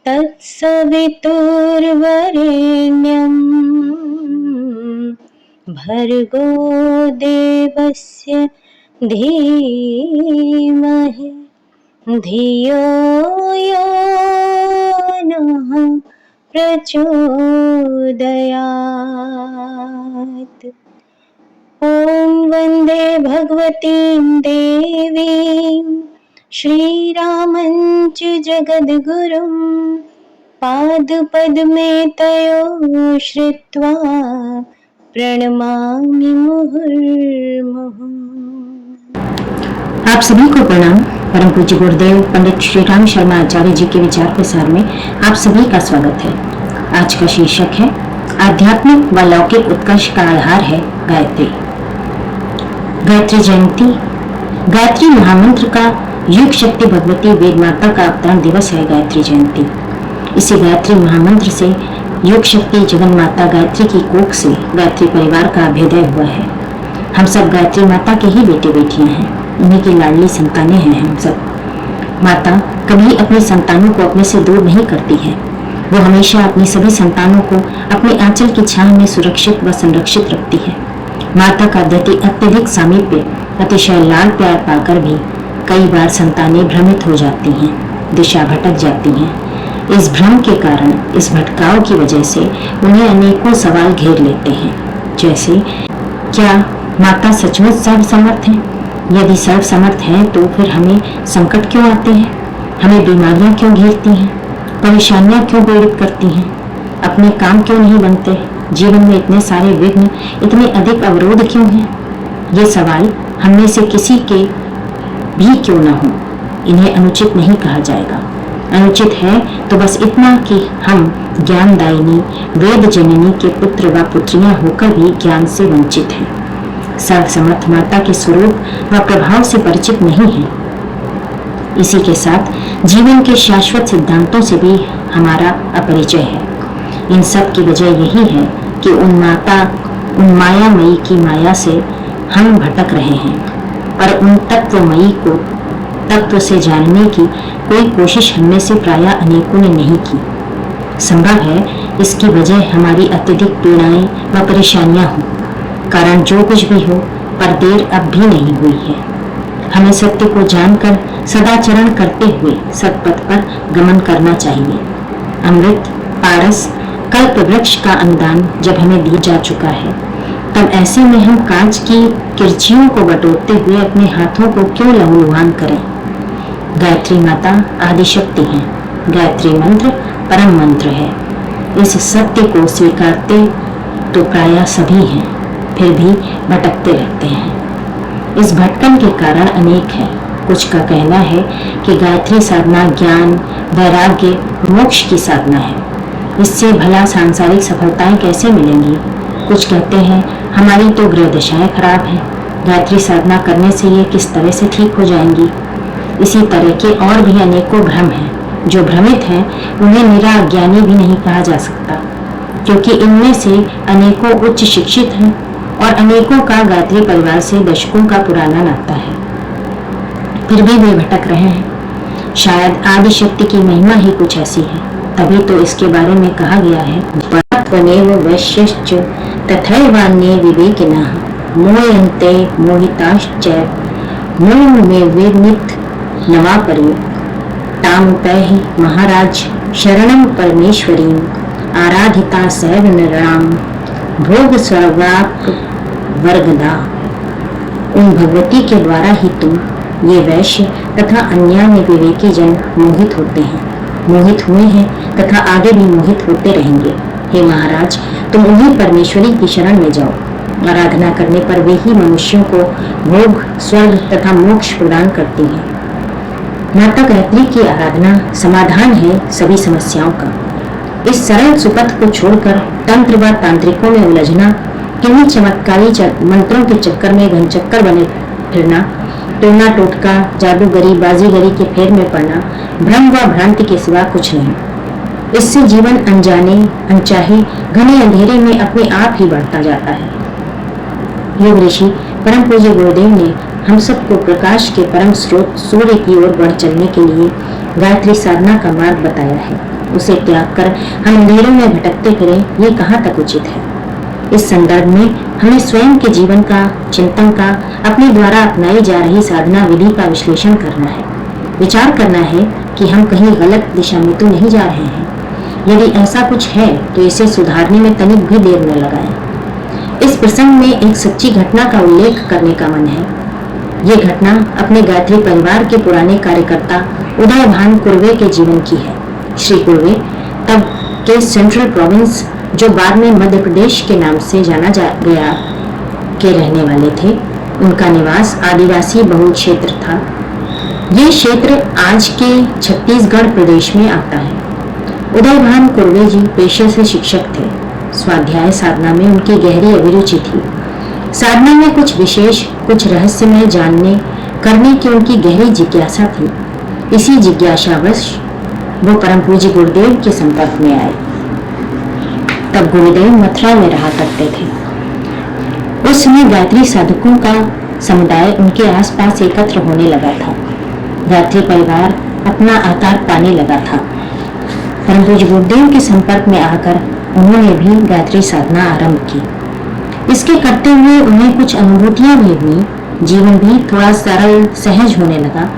तत्सवितुर्वरेण्यं भर्गो देवस्य धीमहि धियो यो नः प्रचोदयात्। ॐ वन्दे भगवतीं देवीं श्रीरामञ्च जगद्गुरुं पादपद्मे तयोः श्रित्वा प्रणमामि मुहुर्मुहुः। आप सभी को प्रणाम। परम पूज्य गुरुदेव पंडित श्री राम शर्मा आचार्य जी के विचार प्रसार में आप सभी का स्वागत है। आज का शीर्षक है आध्यात्मिक व लौकिक उत्कर्ष का आधार है गायत्री। गायत्री जयंती गायत्री महामंत्र का युग शक्ति भगवती वेद माता का अवतरण दिवस है गायत्री जयंती। इसी गायत्री महामंत्र से युग शक्ति जगन माता गायत्री की कोख से गायत्री परिवार का अभ्युदय हुआ है। हम सब गायत्री माता के ही बेटे बेटियां हैं, उन्हीं की लाडली संतानें हैं हम सब। माता कभी अपनी संतानों को अपने से दूर नहीं करती है। वो हमेशा अपनी सभी संतानों को अपने आंचल की छाया में सुरक्षित व संरक्षित रखती है। माता का अत्यधिक सामीप्य, अतिशय लाड प्यार पाकर भी कई बार संतानें भ्रमित हो जाती हैं, दिशा भटक जाती हैं। इस भ्रम के कारण, इस भटकाव की वजह से उन्हें अनेकों सवाल घेर लेते हैं, जैसे क्या माता सचमुच सर्वसमर्थ है? यदि सर्वसमर्थ है तो फिर हमें संकट क्यों आते हैं? हमें बीमारियां क्यों घेरती हैं? परेशानियां क्यों पीड़ित करती हैं? अपने काम क्यों नहीं बनते? जीवन में इतने सारे विघ्न, इतने अधिक अवरोध क्यों हैं? ये सवाल हम में से किसी के भी क्यों न हो, इन्हें अनुचित नहीं कहा जाएगा। अनुचित है तो बस इतना कि हम ज्ञानदायिनी वेद जननी के पुत्र व पुत्रियां होकर भी ज्ञान से वंचित हैं। सर्वसमर्थ माता के स्वरूप व प्रभाव से परिचित नहीं है। इसी के साथ जीवन के शाश्वत सिद्धांतों से भी हमारा अपरिचय है। इन सब की वजह यही है कि उन मायामयी की माया से हम भटक रहे हैं और उन तत्वमयी को तत्व से जानने की कोई कोशिश हमें से प्रायः अनेकों ने नहीं की। संभव है इसकी वजह हमारी अत्यधिक पीड़ाएं व परेशानियां हों। कारण जो कुछ भी हो, पर देर अब भी नहीं हुई है। हमें सत्य को जानकर सदाचरण करते हुए सत्पथ पर गमन करना चाहिए। अमृत, पारस, कल्प वृक्ष का अनुदान जब हमें दिया जा चुका है, तब ऐसे में हम कांच की किरचियों को बटोरते हुए अपने हाथों को क्यों लहूलुहान करें? गायत्री माता आदिशक्ति है। गायत्री मंत्र परम मंत्र है। इस सत्य को स्वीकारते तो प्रायः सभी हैं, फिर भी भटकते रहते हैं। इस भटकन के कारण अनेक हैं। कुछ का कहना है कि गायत्री साधना ज्ञान, वैराग्य, मोक्ष की साधना है। इससे भला सांसारिक सफलताएं कैसे मिलेंगी? कुछ कहते हैं हमारी तो गृह दशाएं खराब हैं, गायत्री साधना करने से ये किस तरह से ठीक हो जाएंगी। इसी तरह के और भी अनेकों भ्रम हैं। जो भ्रमित हैं उन्हें निराज्ञानी भी नहीं कहा जा सकता, क्योंकि इनमें से अनेकों उच्च शिक्षित हैं और अनेकों का गायत्री परिवार से दशकों का पुराना नाता है, फिर भी वे भटक रहे हैं। शायद आदिशक्ति की महिमा ही कुछ ऐसी है, तभी तो इसके बारे में कहा गया है त्वमेव वैश्यश्च तथैवान्ये विवेकिनः मोयन्ते मोहिताश्च मोह में विनित नवापरि तामुपैहि महाराज शरणं परमेश्वरीं आराधिता सैव नृणां भोग स्वर्गाक वर्गदा। उन भगवती के द्वारा ही तुम ये वैश्य तथा अन्य विवेकी जन मोहित होते हैं, मोहित हुए हैं तथा आगे भी मोहित होते रहेंगे। हे महाराज, तुम उन्हीं परमेश्वरी की शरण में जाओ। आराधना करने पर वे ही मनुष्यों को भोग, स्वर्ग तथा मोक्ष प्रदान करती हैं। माता गायत्री की आराधना समाधान है सभी समस्याओं का। इस सरल सुपथ को छोड़कर तंत्र व तांत्रिकों में उलझना, किन्हीं चमत्कारी मंत्रों के चक्कर में घनचक्कर बने फिरना, टोना टोटका, जादूगरी, बाजीगरी के फेर में पड़ना भ्रम व भ्रांति के सिवा कुछ नहीं। इससे जीवन अनजाने अनचाहे घने अंधेरे में अपने आप ही बढ़ता जाता है। योग ऋषि परम पूज्य गुरुदेव ने हम सबको प्रकाश के परम स्रोत सूर्य की ओर बढ़ चलने के लिए गायत्री साधना का मार्ग बताया है, उसे त्याग कर हम अंधेरों में भटकते फिरें, ये कहाँ तक उचित है। इस संदर्भ में हमें स्वयं के जीवन का चिंतन का अपने द्वारा अपनाई जा रही साधना विधि का विश्लेषण करना है। विचार करना है कि हम कहीं गलत दिशा में तो नहीं जा रहे हैं। यदि ऐसा कुछ है तो इसे सुधारने में तनिक भी देर न लगाएं। इस प्रसंग में एक सच्ची घटना का उल्लेख करने का मन है। ये घटना अपने गायत्री परिवार के पुराने कार्यकर्ता उदयभान कुर्वे के जीवन की है। श्री कुर्वे तब के सेंट्रल प्रोविंस, जो बाद में मध्य प्रदेश के नाम से जाना गया, के रहने वाले थे। उनका निवास आदिवासी बहुल क्षेत्र था। ये क्षेत्र आज के छत्तीसगढ़ प्रदेश में आता है। उदयभान कुर्वे जी पेशे से शिक्षक थे। स्वाध्याय साधना में उनकी गहरी अभिरुचि थी। साधना में कुछ विशेष, कुछ रहस्यमय जानने करने की उनकी गहरी जिज्ञासा थी। इसी जिज्ञासावश वो परम पूज्य गुरुदेव के संपर्क में आए। तब गुरुदेव मथुरा में रहा करते थे। उस समय गायत्री साधकों का समुदाय उनके आसपास एकत्र होने लगा था। गायत्री परिवार अपना आकार पाने लगा था। परम पूज्य गुरुदेव के संपर्क में आकर उन्होंने भी गायत्री साधना आरंभ की। इसके करते हुए उन्हें कुछ अनुभूतियां भी हुई। जीवन भी थोड़ा सरल सहज होने लगा,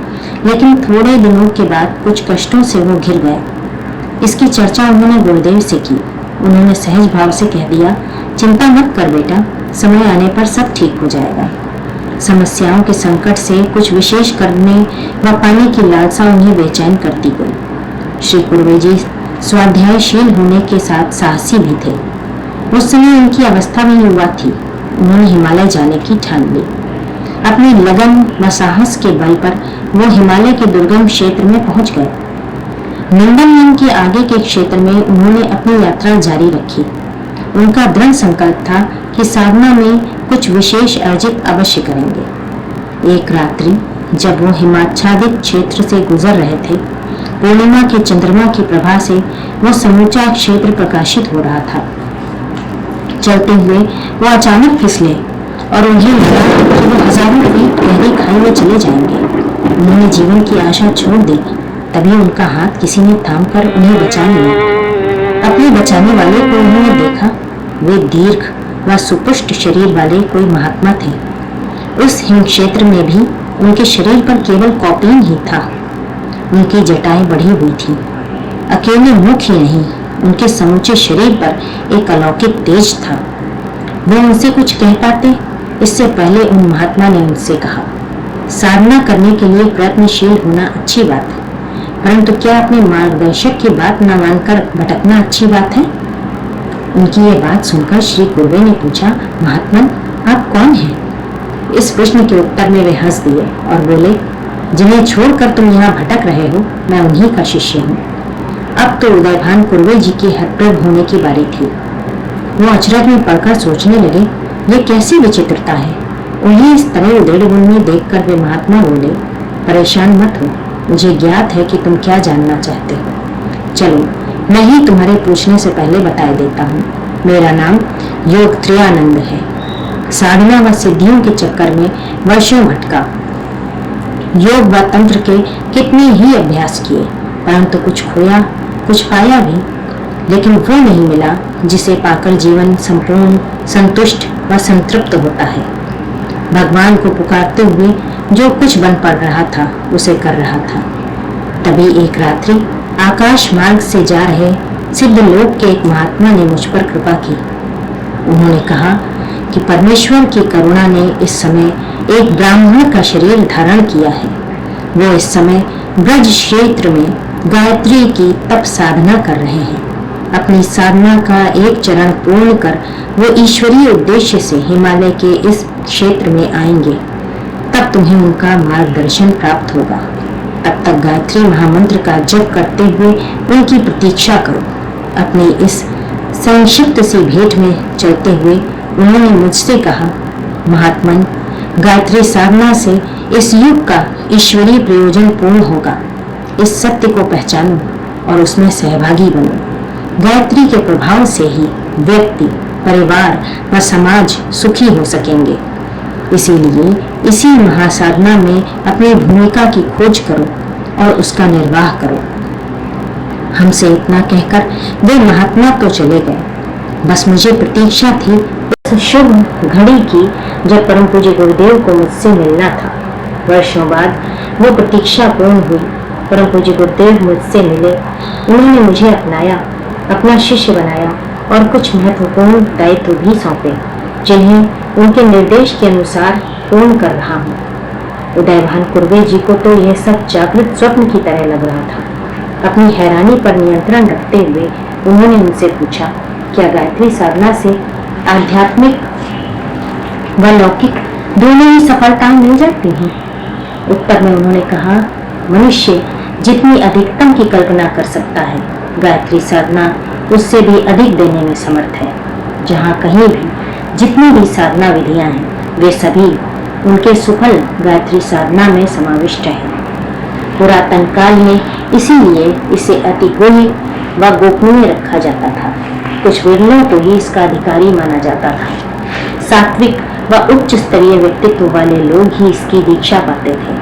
लेकिन थोड़े दिनों के बाद कुछ कष्टों से वो घिर गए। इसकी चर्चा उन्होंने गुरुदेव से की। उन्होंने सहज भाव से कह दिया, चिंता मत कर बेटा, समय आने पर सब ठीक हो जाएगा। समस्याओं के संकट से कुछ विशेष करने व पाने की लालसा उन्हें बेचैन करती गई। श्री कुर्वे जी स्वाध्यायशील होने के साथ साहसी भी थे। उस समय उनकी अवस्था भी युवा थी। उन्होंने हिमालय जाने की ठान ली। अपनी लगन व साहस के बल पर वो हिमालय के दुर्गम क्षेत्र में पहुंच गए। नंदनवन के आगे के क्षेत्र में उन्होंने अपनी यात्रा जारी रखी। उनका दृढ़ संकल्प था कि साधना में कुछ विशेष अर्जित अवश्य करेंगे। एक रात्रि जब वो हिमाच्छादित क्षेत्र से गुजर रहे थे, पूर्णिमा के चंद्रमा की प्रभा से वो समूचा क्षेत्र प्रकाशित हो रहा था। चलते हुए वो अचानक फिसले और उन्हें लगा कि वो हजारों फीट गहरी खाई में चले जाएंगे। उन्होंने जीवन की आशा छोड़ दी। तभी उनका हाथ किसी ने थामकर उन्हें बचा लिया। अपने बचाने वाले को उन्होंने देखा। वे दीर्घ व सुपुष्ट शरीर वाले कोई महात्मा थे। उस हिम क्षेत्र में भी उनके शरीर पर केवल कौपीन ही था। उनकी जटाएं बढ़ी हुई थी। अकेले मुख ही नहीं, उनके समूचे शरीर पर एक अलौकिक तेज था। वो उनसे कुछ कह पाते, इससे पहले उन महात्मा ने उनसे कहा, साधना करने के लिए प्रयत्नशील होना अच्छी बात है, परंतु क्या अपने मार्गदर्शक की बात न मानकर भटकना अच्छी बात है? उनकी ये बात सुनकर श्री कुर्वे ने पूछा, महात्मन आप कौन हैं? इस प्रश्न के उत्तर में वे हंस दिए और बोले, जिन्हें छोड़कर तुम यहाँ भटक रहे हो, मैं उन्हीं का शिष्य हूँ। अब तो उदयभान कुर्वे जी की हतप्रभ होने की बारी थी। वो अचरज में पड़कर सोचने लगे, ये कैसी विचित्रता है। उन्हें इस तरह उदेड़ गुण में देखकर वे महात्मा बोले, परेशान मत हो, मुझे ज्ञात है कि तुम क्या जानना चाहते हो। चलो मैं ही तुम्हारे पूछने से पहले बता देता हूँ। मेरा नाम योग त्रयानंद है। साधना व सिद्धियों के चक्कर में वर्षों भटका। योग व तंत्र के कितने ही अभ्यास किए, परंतु कुछ खोया, कुछ पाया भी, लेकिन वो नहीं मिला जिसे पाकर जीवन संपूर्ण, संतुष्ट व संतृप्त होता है। भगवान को पुकारते हुए जो कुछ बन पड़ रहा था उसे कर रहा था। तभी एक रात्रि आकाश मार्ग से जा रहे सिद्ध लोक के एक महात्मा ने मुझ पर कृपा की। उन्होंने कहा कि परमेश्वर की करुणा ने इस समय एक ब्राह्मण का शरीर धारण किया है। वो इस समय ब्रज क्षेत्र में गायत्री की तप साधना कर रहे हैं। अपनी साधना का एक चरण पूर्ण कर वो ईश्वरीय उद्देश्य से हिमालय के इस क्षेत्र में आएंगे। तब तुम्हें उनका मार्गदर्शन प्राप्त होगा। तब तक गायत्री महामंत्र का जप करते हुए उनकी प्रतीक्षा करो। अपनी इस संक्षिप्त सी भेंट में चलते हुए उन्होंने मुझसे कहा, महात्मन गायत्री साधना से इस युग का ईश्वरीय प्रयोजन पूर्ण होगा। इस सत्य को पहचानो और उसमें सहभागी बनो। गायत्री के प्रभाव से ही व्यक्ति, परिवार व समाज सुखी हो सकेंगे। इसीलिए इसी महासाधना में अपनी भूमिका की खोज करो। और उसका निर्वाह करो। हमसे इतना कहकर वे महात्मा तो चले गए। बस मुझे प्रतीक्षा थी उस शुभ घड़ी की जब परम पूज्य गुरुदेव को मुझसे मिलना था। वर्षों बाद वो प्रतीक्षा पूर्ण हुई। परम पूज्य गुरुदेव मुझसे मिले। उन्होंने मुझे अपनाया, अपना शिष्य बनाया और कुछ महत्वपूर्ण दायित्व भी सौंपे, जिन्हें उनके निर्देश के अनुसार पूर्ण कर रहा हूँ। उदयभान कुर्वे जी को तो यह सब जागृत स्वप्न की तरह लग रहा था। अपनी हैरानी पर नियंत्रण रखते हुए उन्होंने उनसे पूछा, क्या गायत्री साधना से आध्यात्मिक व लौकिक दोनों ही सफलताएं मिल जाती हैं? उत्तर में उन्होंने कहा, मनुष्य जितनी अधिकतम की कल्पना कर सकता है, गायत्री साधना उससे भी अधिक देने में समर्थ है। जहाँ कहीं भी जितनी भी साधना विधियां हैं, वे सभी उनके सुफल गायत्री साधना में समाविष्ट है। पुरातन काल में इसीलिए इसे अति गुह्य व गोपनीय रखा जाता था। कुछ विरलों को ही इसका अधिकारी माना जाता था। सात्विक व उच्च स्तरीय व्यक्तित्व वाले लोग ही इसकी दीक्षा पाते थे।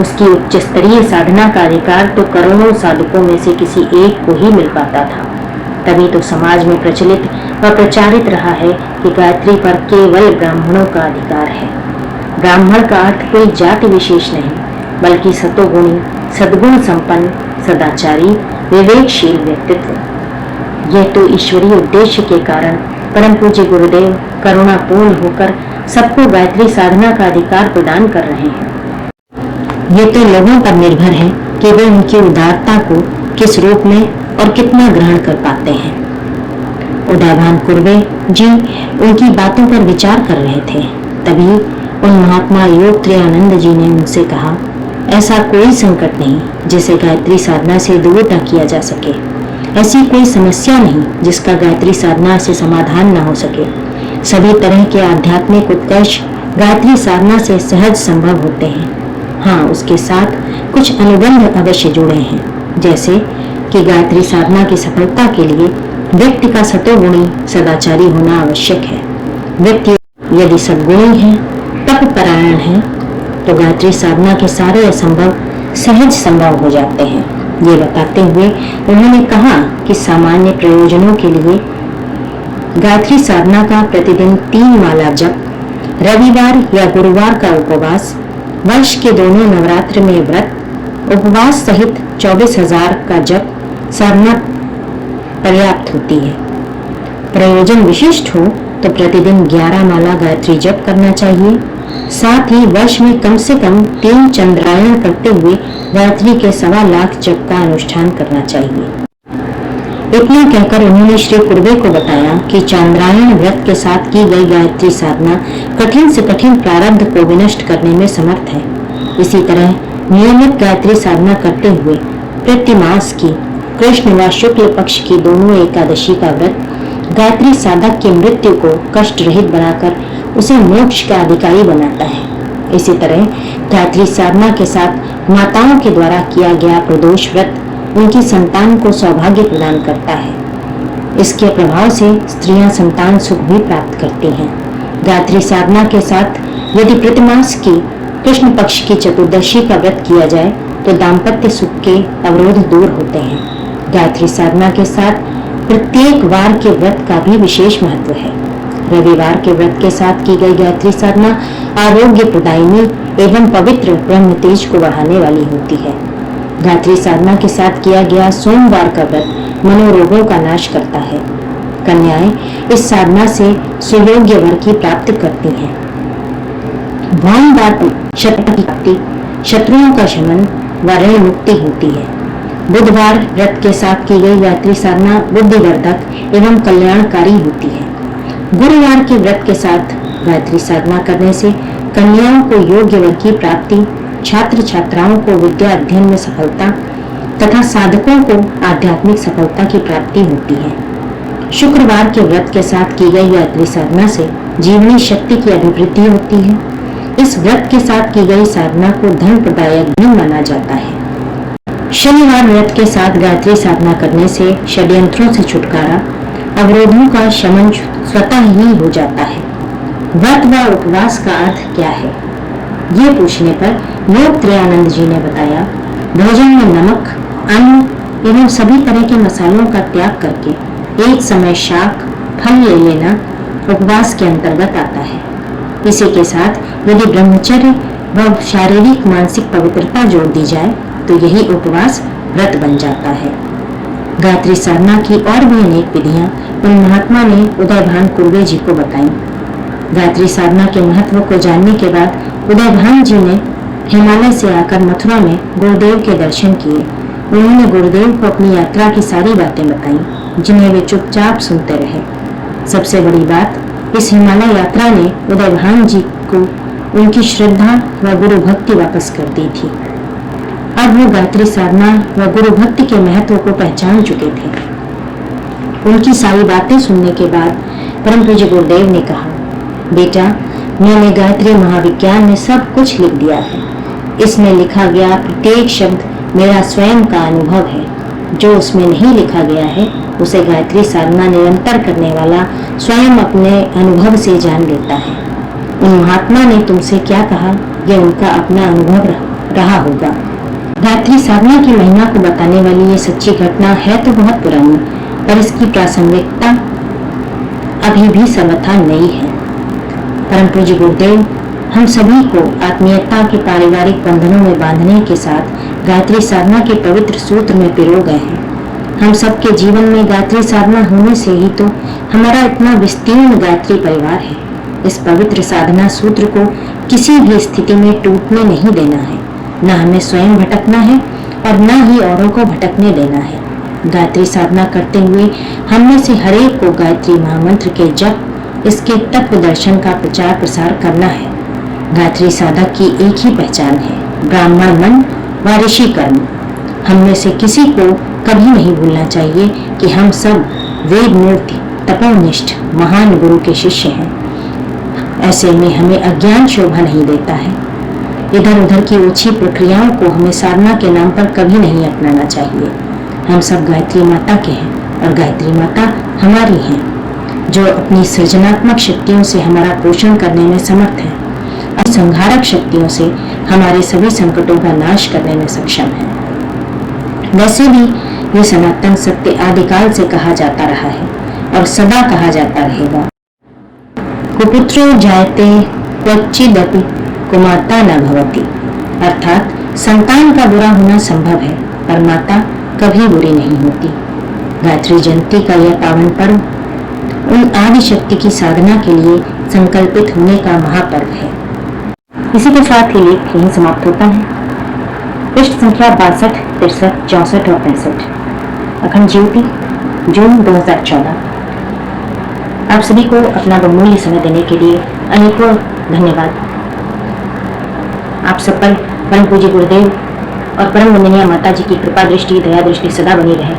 उसकी उच्च स्तरीय साधना का अधिकार तो करोड़ों साधकों में से किसी एक को ही मिल पाता था। तभी तो समाज में प्रचलित व प्रचारित रहा है कि गायत्री पर केवल ब्राह्मणों का अधिकार है। ब्राह्मण का अर्थ कोई जाति विशेष नहीं, बल्कि सतोगुणी, सद्गुण संपन्न, सदाचारी, विवेकशील व्यक्तित्व। यह तो ईश्वरीय उद्देश्य के कारण परम पूज्य गुरुदेव करुणापूर्ण होकर सबको गायत्री साधना का अधिकार प्रदान कर रहे हैं। ये तो लोगों पर निर्भर है कि वे उनकी उदारता को किस रूप में और कितना ग्रहण कर पाते हैं। उदयभान कुर्वे जी उनकी बातों पर विचार कर रहे थे। तभी उन महात्मा योग त्रियानंद जी ने उनसे कहा, ऐसा कोई संकट नहीं जिसे गायत्री साधना से दूर न किया जा सके। ऐसी कोई समस्या नहीं जिसका गायत्री साधना से समाधान न हो सके। सभी तरह के आध्यात्मिक उत्कर्ष गायत्री साधना से सहज संभव होते हैं। हाँ, उसके साथ कुछ अनुबंध अवश्य जुड़े हैं, जैसे कि गायत्री साधना की सफलता के लिए व्यक्ति का सतोगुणी सदाचारी होना आवश्यक है। व्यक्ति यदि सद्गुणी है, तप परायण है, तो गायत्री साधना के सारे असंभव सहज संभव हो जाते हैं। ये बताते हुए उन्होंने कहा कि सामान्य प्रयोजनों के लिए गायत्री साधना का प्रतिदिन 3 माला जप, रविवार या गुरुवार का उपवास, वर्ष के दोनों नवरात्र में व्रत, उपवास सहित 24,000 का जप साधना पर्याप्त होती है। प्रयोजन विशिष्ट हो तो प्रतिदिन 11 माला गायत्री जप करना चाहिए। साथ ही वर्ष में कम से कम 3 चंद्रायण करते हुए गायत्री के 1.25 लाख जप का अनुष्ठान करना चाहिए। इतना कहकर उन्होंने श्री कुर्वे को बताया कि चांद्रायण व्रत के साथ की गई गायत्री साधना कठिन से कठिन प्रारब्ध को विनष्ट करने में समर्थ है। इसी तरह नियमित गायत्री साधना करते हुए प्रतिमास की कृष्ण व शुक्ल पक्ष की दोनों एकादशी का व्रत गायत्री साधक की मृत्यु को कष्ट रहित बनाकर उसे मोक्ष का अधिकारी बनाता है। इसी तरह गायत्री साधना के साथ माताओं के द्वारा किया गया प्रदोष व्रत उनकी संतान को सौभाग्य प्रदान करता है। इसके प्रभाव से स्त्रियां संतान सुख भी प्राप्त करती हैं। गायत्री साधना के साथ यदि प्रतिमास की कृष्ण पक्ष की चतुर्दशी का व्रत किया जाए तो दाम्पत्य सुख के अवरोध दूर होते हैं। गायत्री साधना के साथ प्रत्येक वार के व्रत का भी विशेष महत्व है। रविवार के व्रत के साथ की गई गायत्री साधना आरोग्य प्रदायिनी एवं पवित्र ब्रह्म तेज को बढ़ाने वाली होती है। गायत्री साधना के साथ किया गया सोमवार का व्रत मनोरोगों का नाश करता है। कन्याएं इस साधना से सुयोग्य वर की प्राप्ति करती हैं। वामवार शत्रु की प्राप्ति, शत्रुओं का शमन व ऋण मुक्ति होती है। बुधवार व्रत के साथ की गई गायत्री साधना बुद्धिवर्धक एवं कल्याणकारी होती है। गुरुवार के व्रत के साथ गायत्री साधना करने से कन्याओं को योग्य वर की प्राप्ति, छात्र छात्राओं को विद्या अध्ययन में सफलता तथा साधकों को आध्यात्मिक सफलता की प्राप्ति होती है। शुक्रवार के व्रत के साथ की गई गायत्री साधना से जीवनी शक्ति की अभिवृद्धि होती है। इस व्रत के साथ की गई साधना को धन प्रदायक भी माना जाता है। शनिवार व्रत के साथ गायत्री साधना करने से षड्यंत्रों से छुटकारा, अवरोधों का शमन स्वतः ही हो जाता है। व्रत व उपवास का अर्थ क्या है? ये पूछने पर योग त्रियानंद जी ने बताया, भोजन में नमक, अन्न एवं सभी तरह के मसालों का त्याग करके एक समय शाक, फल ले लेना उपवास के अंतर्गत आता है। इसी के साथ यदि ब्रह्मचर्य व शारीरिक मानसिक पवित्रता जोड़ दी जाए तो यही उपवास व्रत बन जाता है। गायत्री साधना की और भी अनेक विधियां उन महात्मा ने उदयभान कुर्वे जी को बताई। गायत्री साधना के महत्व को जानने के बाद उदयभान जी ने हिमालय से आकर मथुरा में गुरुदेव के दर्शन किए। उन्होंने गुरुदेव को अपनी यात्रा की सारी बातें बताई, जिन्हें वे चुपचाप सुनते रहे। सबसे बड़ी बात, इस हिमालय यात्रा ने उदयभान जी को उनकी श्रद्धा व गुरु भक्ति वापस कर दी थी। अब वो गायत्री साधना व गुरु भक्ति के महत्व को पहचान चुके थे। उनकी सारी बातें सुनने के बाद परम पूज्य गुरुदेव ने कहा, बेटा, मैंने गायत्री महाविज्ञान में सब कुछ लिख दिया है। इसमें लिखा गया प्रत्येक शब्द मेरा स्वयं का अनुभव है। जो उसमें नहीं लिखा गया है उसे गायत्री साधना निरंतर करने वाला स्वयं अपने अनुभव से जान लेता है। उन महात्मा ने तुमसे क्या कहा, यह उनका अपना अनुभव रहा होगा। गायत्री साधना की महिमा को बताने वाली ये सच्ची घटना है तो बहुत पुरानी, पर इसकी प्रासंगिकता अभी भी सर्वथा नई है। परम पूज्य गुरुदेव हम सभी को आत्मीयता के पारिवारिक बंधनों में बांधने के साथ गायत्री साधना के पवित्र सूत्र में पिरो गए हैं। हम सबके जीवन में गायत्री साधना होने से ही तो हमारा इतना विस्तीर्ण गायत्री परिवार है। इस पवित्र साधना सूत्र को किसी भी स्थिति में टूटने नहीं देना है। न हमें स्वयं भटकना है और न ही औरों को भटकने देना है। गायत्री साधना करते हुए हम में से हरेक को गायत्री महामंत्र के जप, इसके तत्व दर्शन का प्रचार प्रसार करना है। गायत्री साधक की एक ही पहचान है, ब्राह्मण मन व ऋषि कर्म। हम में से किसी को कभी नहीं भूलना चाहिए कि हम सब वेद मूर्ति तपोनिष्ठ महान गुरु के शिष्य हैं। ऐसे में हमें अज्ञान शोभा नहीं देता है। इधर उधर की ओछी प्रक्रियाओं को हमें साधना के नाम पर कभी नहीं अपनाना चाहिए। हम सब गायत्री माता के हैं और गायत्री माता हमारी हैं, जो अपनी सृजनात्मक शक्तियों से हमारा पोषण करने में समर्थ है और संहारक शक्तियों से हमारे सभी संकटों का नाश करने में सक्षम है। वैसे भी ये सनातन सत्य आदिकाल से कहा जाता रहा है और सदा कहा जाता रहेगा। कुपुत्रो जायते क्वचिदपि कुमाता न भवति, अर्थात संतान का बुरा होना संभव है पर माता कभी बुरी नहीं होती। गायत्री जयंती का यह पावन पर्व उन आदि शक्ति की साधना के लिए संकल्पित होने का महापर्व है। इसी के साथ ही लेख यहीं समाप्त होता है। पृष्ठ संख्या 62, 63, 64 और 65। अखंड ज्योति, जून 2014। आप सभी को अपना बहुमूल्य समय देने के लिए अनेकों धन्यवाद। आप सब पर परम पूज्य गुरुदेव और परम वंदनीय माता जी की कृपा दृष्टि, दया दृष्टि सदा बनी रहे।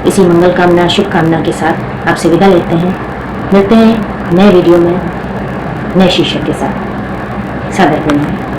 इसी मंगल कामना, शुभ कामना के साथ आपसे विदा लेते हैं। मिलते हैं नए वीडियो में नए शीर्षक के साथ। सादर प्रणाम।